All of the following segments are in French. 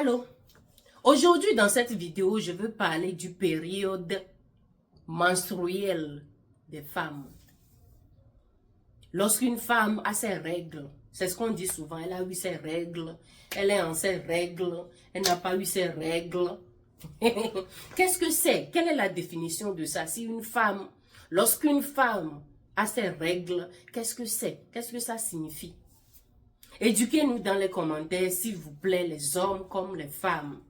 Allô? Aujourd'hui, dans cette vidéo, je veux parler du période menstruelle des femmes. Lorsqu'une femme a ses règles, c'est ce qu'on dit souvent, elle a eu ses règles, elle est en ses règles, elle n'a pas eu ses règles. Qu'est-ce que c'est? Quelle est la définition de ça? Si une femme, lorsqu'une femme a ses règles, qu'est-ce que c'est? Qu'est-ce que ça signifie? Éduquez-nous dans les commentaires, s'il vous plaît, les hommes comme les femmes.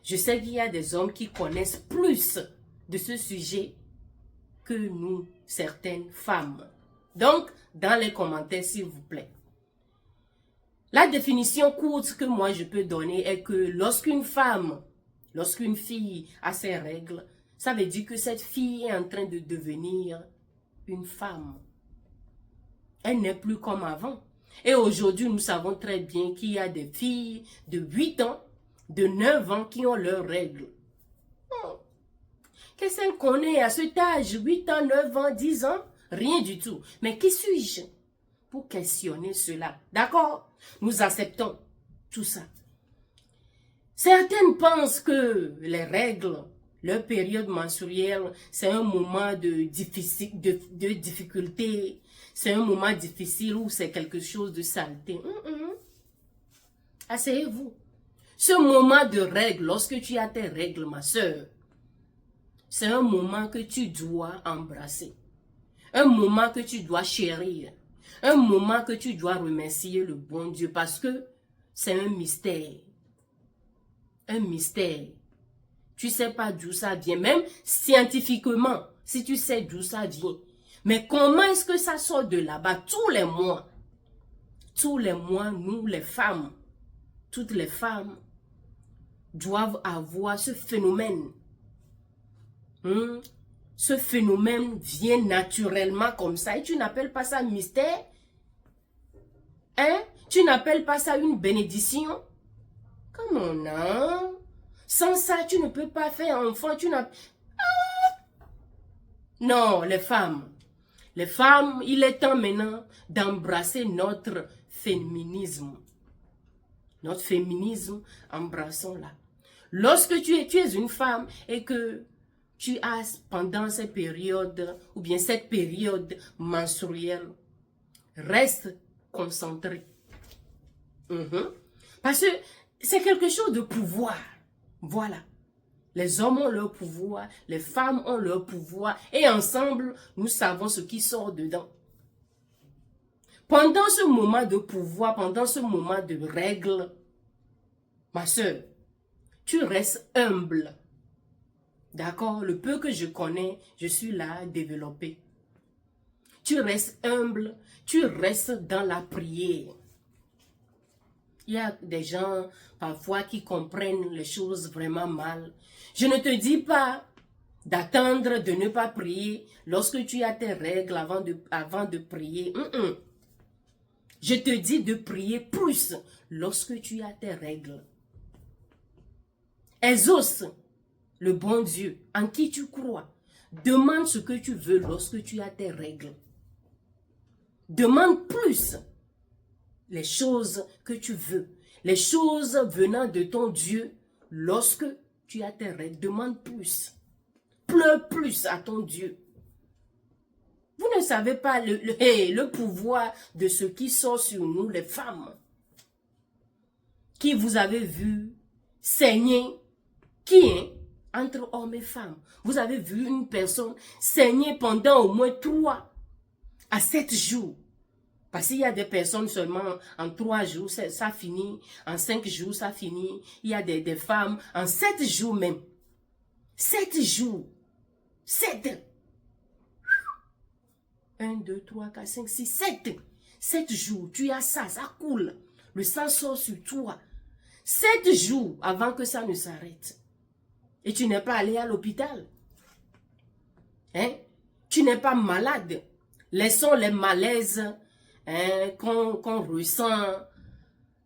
Je sais qu'il y a des hommes qui connaissent plus de ce sujet que nous, certaines femmes. Donc, dans les commentaires, s'il vous plaît. La définition courte que moi je peux donner est que lorsqu'une fille a ses règles, ça veut dire que cette fille est en train de devenir une femme. Elle n'est plus comme avant. Et aujourd'hui, nous savons très bien qu'il y a des filles de 8 ans, de 9 ans qui ont leurs règles. Qu'est-ce qu'on est à cet âge? 8 ans, 9 ans, 10 ans? Rien du tout. Mais qui suis-je pour questionner cela? D'accord? Nous acceptons tout ça. Certaines pensent que les règles, leur période menstruelle, c'est un moment de difficulté, c'est un moment difficile ou c'est quelque chose de saleté. Asseyez-vous. Ce moment de règles, lorsque tu as tes règles, ma soeur, c'est un moment que tu dois embrasser. Un moment que tu dois chérir. Un moment que tu dois remercier le bon Dieu parce que c'est un mystère. Un mystère. Tu ne sais pas d'où ça vient. Même scientifiquement, si tu sais d'où ça vient. Mais comment est-ce que ça sort de là-bas? Tous les mois, nous les femmes, toutes les femmes doivent avoir ce phénomène. Ce phénomène vient naturellement comme ça. Et tu n'appelles pas ça mystère? Hein? Tu n'appelles pas ça une bénédiction? Comment non? Sans ça, tu ne peux pas faire enfant. Non, les femmes, il est temps maintenant d'embrasser notre féminisme. Notre féminisme, embrassons-la. Lorsque tu es une femme et que tu as pendant cette période, ou bien cette période menstruelle, reste concentré. Parce que c'est quelque chose de pouvoir. Voilà. Les hommes ont leur pouvoir, les femmes ont leur pouvoir, et ensemble, nous savons ce qui sort dedans. Pendant ce moment de pouvoir, pendant ce moment de règles, ma soeur, tu restes humble. D'accord? Le peu que je connais, je suis là à développer. Tu restes humble, tu restes dans la prière. Il y a des gens parfois qui comprennent les choses vraiment mal. Je ne te dis pas d'attendre de ne pas prier lorsque tu as tes règles avant de prier. Je te dis de prier plus lorsque tu as tes règles. Exauce le bon Dieu en qui tu crois. Demande ce que tu veux lorsque tu as tes règles. Demande plus les choses que tu veux. Les choses venant de ton Dieu lorsque tu as tes règles. Demande plus. Pleure plus à ton Dieu. Vous ne savez pas le pouvoir de ce qui sort sur nous, les femmes. Qui vous avez vu saigner. Qui est entre hommes et femmes? Vous avez vu une personne saigner pendant au moins 3 à 7 jours. Parce qu'il y a des personnes seulement en 3 jours, ça finit. En 5 jours, ça finit. Il y a des femmes en 7 jours même. 7 jours. 7. 1, 2, 3, 4, 5, 6, 7. 7 jours. Tu as ça, ça coule. Le sang sort sur toi. 7 jours avant que ça ne s'arrête. Et tu n'es pas allé à l'hôpital. Hein? Tu n'es pas malade. Laissons les malaises qu'on ressent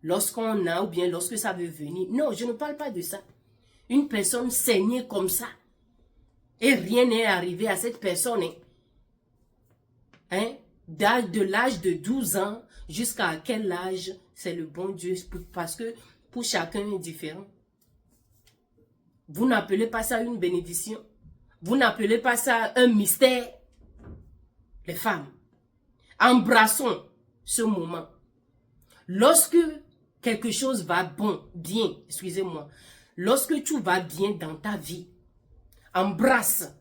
lorsqu'on a ou bien lorsque ça veut venir. Non, je ne parle pas de ça. Une personne saignée comme ça et rien n'est arrivé à cette personne. De l'âge de 12 ans jusqu'à quel âge, c'est le bon Dieu, parce que pour chacun est différent. Vous n'appelez pas ça une bénédiction? Vous n'appelez pas ça un mystère? Les femmes, embrassons ce moment. Lorsque quelque chose va bien, excusez-moi, lorsque tout va bien dans ta vie, embrasse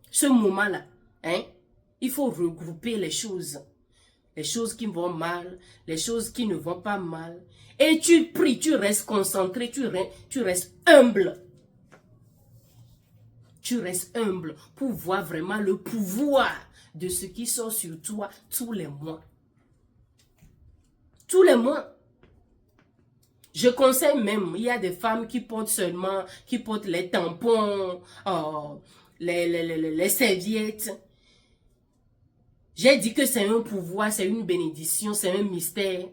ce moment-là. Hein? Il faut regrouper les choses qui vont mal, les choses qui ne vont pas mal. Et tu pries, tu restes concentré, tu restes humble. Tu restes humble pour voir vraiment le pouvoir de ce qui sort sur toi tous les mois. Tous les mois. Je conseille même, il y a des femmes qui portent les tampons, les serviettes. J'ai dit que c'est un pouvoir, c'est une bénédiction, c'est un mystère.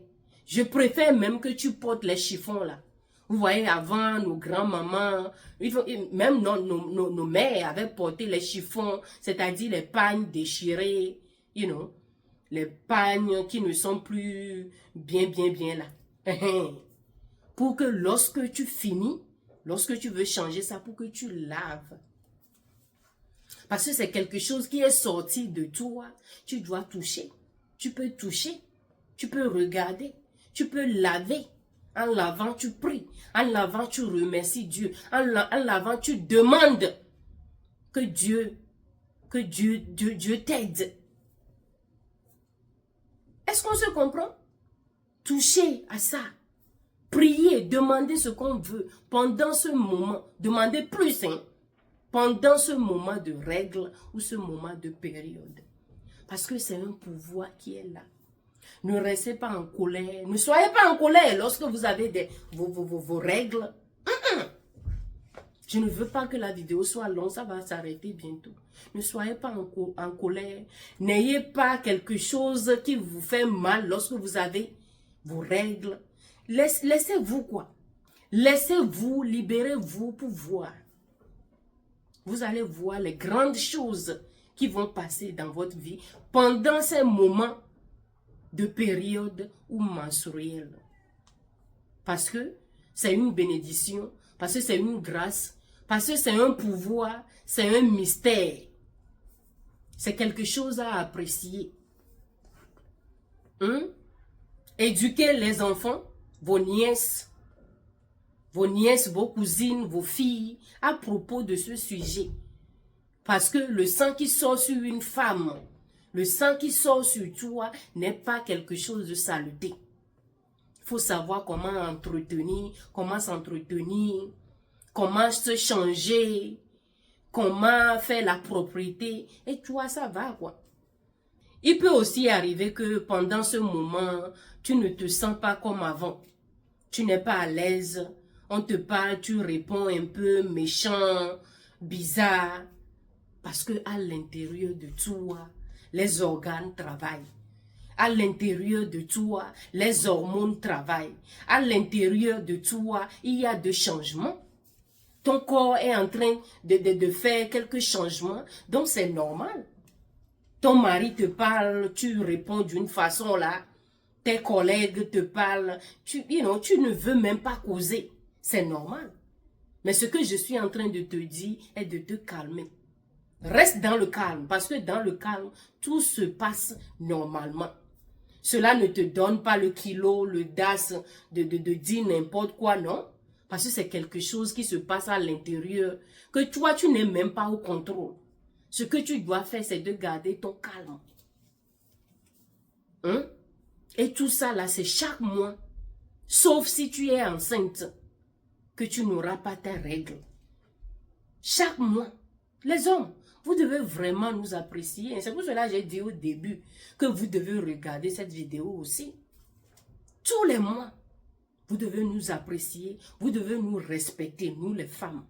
Je préfère même que tu portes les chiffons là. Vous voyez, avant, nos grands-mamans, même nos mères avaient porté les chiffons, c'est-à-dire les pagnes déchirées, les pagnes qui ne sont plus bien là. Pour que lorsque tu finis, lorsque tu veux changer ça, pour que tu laves. Parce que c'est quelque chose qui est sorti de toi, tu dois toucher. Tu peux toucher, tu peux regarder, tu peux laver. En lavant, tu pries. En lavant, tu remercies Dieu. En lavant, tu demandes que Dieu t'aide. Est-ce qu'on se comprend? Toucher à ça. Prier, demander ce qu'on veut pendant ce moment. Demandez plus, hein, pendant ce moment de règle ou ce moment de période. Parce que c'est un pouvoir qui est là. Ne restez pas en colère. Ne soyez pas en colère lorsque vous avez vos règles. Je ne veux pas que la vidéo soit longue. Ça va s'arrêter bientôt. Ne soyez pas en colère. N'ayez pas quelque chose qui vous fait mal lorsque vous avez vos règles. Laissez-vous quoi. Laissez-vous, libérez-vous pour voir. Vous allez voir les grandes choses qui vont passer dans votre vie pendant ces moments de période ou menstruelle. Parce que c'est une bénédiction, parce que c'est une grâce, parce que c'est un pouvoir, c'est un mystère. C'est quelque chose à apprécier. Éduquez les enfants, vos nièces, vos cousines, vos filles, à propos de ce sujet. Parce que le sang qui sort sur une femme, le sang qui sort sur toi n'est pas quelque chose de saleté. Il faut savoir comment entretenir, comment s'entretenir, comment se changer, comment faire la propriété. Et toi, ça va quoi. Il peut aussi arriver que pendant ce moment, tu ne te sens pas comme avant. Tu n'es pas à l'aise. On te parle, tu réponds un peu méchant, bizarre. Parce que à l'intérieur de toi, les organes travaillent. À l'intérieur de toi, les hormones travaillent. À l'intérieur de toi, il y a des changements. Ton corps est en train de faire quelques changements, donc c'est normal. Ton mari te parle, tu réponds d'une façon là. Tes collègues te parlent, tu ne veux même pas causer. C'est normal. Mais ce que je suis en train de te dire est de te calmer. Reste dans le calme, parce que dans le calme, tout se passe normalement. Cela ne te donne pas le kilo, le das de dire n'importe quoi, non. Parce que c'est quelque chose qui se passe à l'intérieur, que toi, tu n'es même pas au contrôle. Ce que tu dois faire, c'est de garder ton calme. Et tout ça, là, c'est chaque mois. Sauf si tu es enceinte, que tu n'auras pas tes règles. Chaque mois. Les hommes, vous devez vraiment nous apprécier. C'est pour cela que j'ai dit au début que vous devez regarder cette vidéo aussi. Tous les mois, vous devez nous apprécier. Vous devez nous respecter, nous les femmes.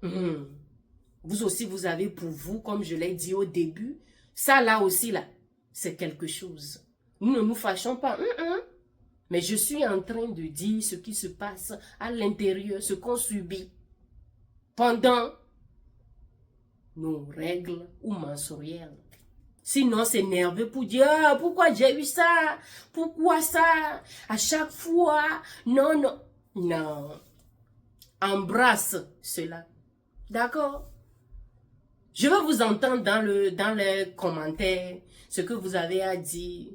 Vous aussi, vous avez pour vous, comme je l'ai dit au début, ça là aussi, là, c'est quelque chose. Nous ne nous fâchons pas. Mais je suis en train de dire ce qui se passe à l'intérieur, ce qu'on subit pendant nos règles ou menstruelles. Sinon, c'est nerveux pour dire, ah, pourquoi j'ai eu ça? Pourquoi ça? À chaque fois? Non. embrasse cela. D'accord? Je veux vous entendre dans les commentaires, ce que vous avez à dire,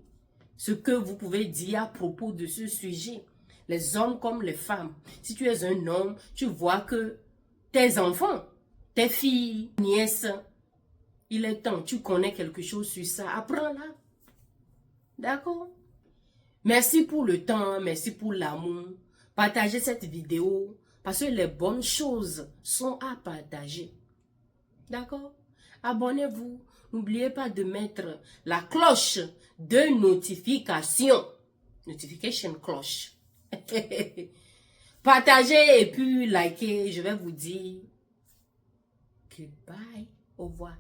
ce que vous pouvez dire à propos de ce sujet. Les hommes comme les femmes. Si tu es un homme, tu vois que tes enfants, tes filles, nièces, il est temps, tu connais quelque chose sur ça, apprends-la. D'accord? Merci pour le temps, merci pour l'amour. Partagez cette vidéo parce que les bonnes choses sont à partager. D'accord? Abonnez-vous. N'oubliez pas de mettre la cloche de notification. Notification cloche. Partagez et puis likez. Je vais vous dire que bye. Au revoir.